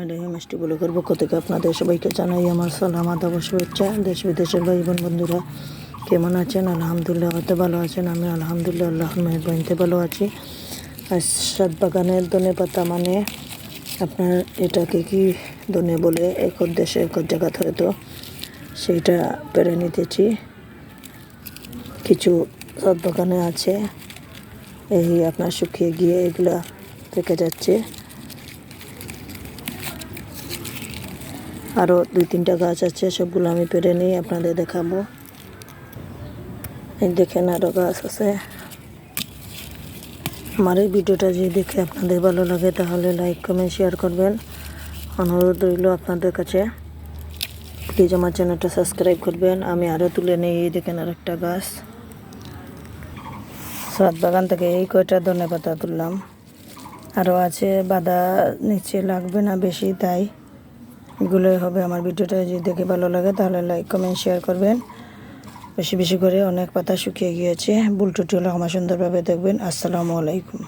ডেহে মিষ্টি ব্লগের পক্ষ থেকে আপনাদের সবাইকে জানাই আমার সালাম আদাব শুভেচ্ছা। দেশ বিদেশের ভাই বোন বন্ধুরা কেমন আছেন? আলহামদুলিল্লাহ হয়তো ভালো আছেন। আমি আলহামদুলিল্লাহ আল্লাহর মেহেরবানিতে ভালো আছি। আজ সাত বাগানের ধনে পাতা মানে আপনার এটাকে কি ধনে বলে এক দেশে এক জায়গাতে হয়তো সেইটা পেরে নিতেছি। কিছু সাত বাগানে আছে, এই আপনার শুকিয়ে গিয়ে এগুলা থেকে যাচ্ছে। আরও 2-3টা গাছ আছে, সবগুলো আমি পেরে নিয়ে আপনাদের দেখাবো। এই দেখেন আরও গাছ আছে। আমার এই ভিডিওটা যদি দেখে আপনাদের ভালো লাগে তাহলে লাইক কমেন্ট শেয়ার করবেন। অনুরোধ রইল আপনাদের কাছে, প্লিজ আমার চ্যানেলটা সাবস্ক্রাইব করবেন। আমি আরও তুলে নিই। এই দেখেন আর একটা গাছ, সাত বাগান থেকে এই কয়টা ধনে পাতা তুললাম। আরও আছে, বাঁধা নিচে লাগবে না বেশি, তাই এগুলোই হবে। আমার ভিডিওটা যদি দেখে ভালো লাগে তাহলে লাইক কমেন্ট শেয়ার করবেন বেশি বেশি করে। অনেক পাতা শুকিয়ে গিয়েছে, ভুল ত্রুটি হলে আমার সুন্দরভাবে দেখবেন। আসসালামু আলাইকুম।